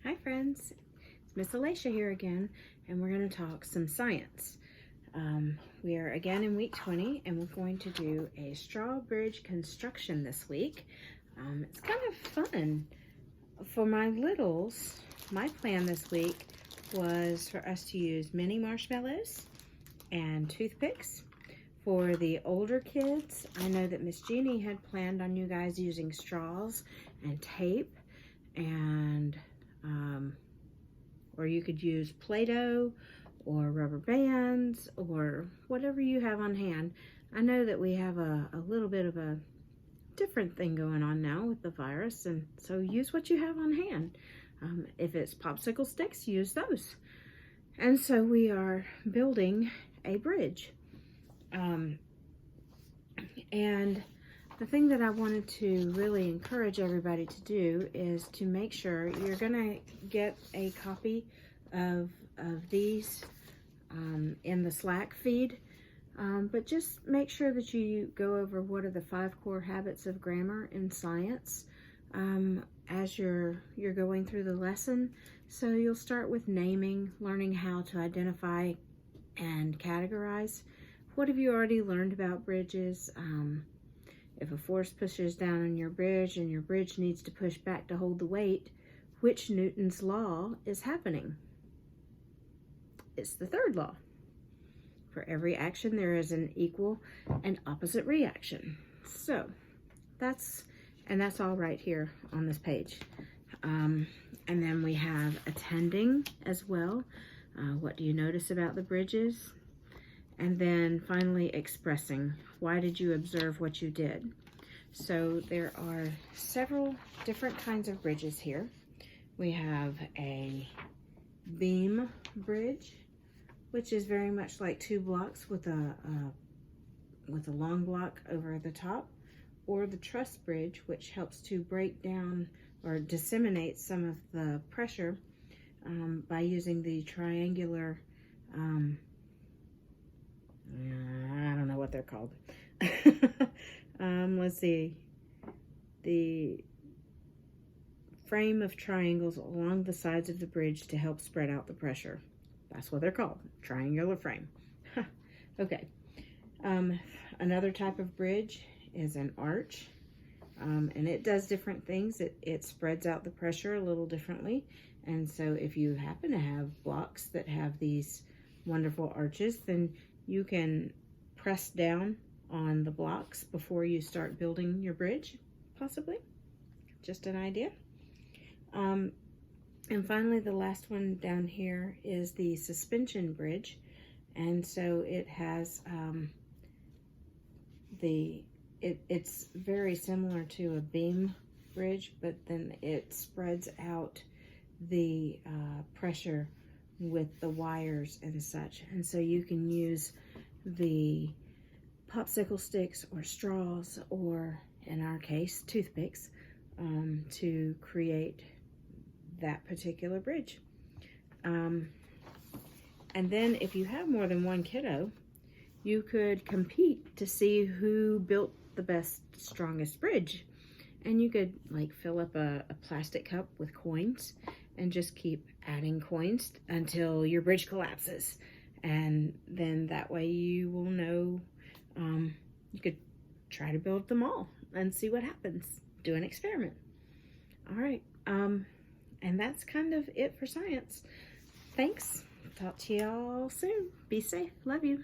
Hi friends, it's Miss Alicia here again, and we're going to talk some science. We are again in week 20, and we're going to do a straw bridge construction this week. It's kind of fun. For my littles, my plan this week was for us to use mini marshmallows and toothpicks. For the older kids, I know that Miss Jeannie had planned on you guys using straws and tape, and or you could use Play-Doh or rubber bands or whatever you have on hand. I know that we have a little bit of a different thing going on now with the virus, and so use what you have on hand. If it's popsicle sticks, use those. And so we are building a bridge. And the thing that I wanted to really encourage everybody to do is to make sure you're gonna get a copy of these in the Slack feed, but just make sure that you go over what are the 5 core habits of grammar in science as you're going through the lesson. So you'll start with naming, learning how to identify and categorize. What have you already learned about bridges? If a force pushes down on your bridge and your bridge needs to push back to hold the weight, which Newton's law is happening? It's the third law. For every action, there is an equal and opposite reaction. So that's all right here on this page. And then we have attending as well. What do you notice about the bridges? And then finally expressing. Why did you observe what you did? So there are several different kinds of bridges here. We have a beam bridge, which is very much like 2 blocks with a long block over the top, or the truss bridge, which helps to break down or disseminate some of the pressure by using the triangular I don't know what they're called. Let's see. The frame of triangles along the sides of the bridge to help spread out the pressure. That's what they're called, triangular frame. Okay. Another type of bridge is an arch, and it does different things. It spreads out the pressure a little differently, and so if you happen to have blocks that have these wonderful arches, then you can press down on the blocks before you start building your bridge, possibly. Just an idea. And finally, the last one down here is the suspension bridge. And so it has it's very similar to a beam bridge, but then it spreads out the pressure with the wires and such. And so you can use the popsicle sticks or straws, or in our case, toothpicks, to create that particular bridge. And then if you have more than one kiddo, you could compete to see who built the best, strongest bridge. And you could like fill up a plastic cup with coins and just keep adding coins until your bridge collapses. And then that way you will know, you could try to build them all and see what happens. Do an experiment. All right. And that's kind of it for science. Thanks. Talk to y'all soon. Be safe. Love you.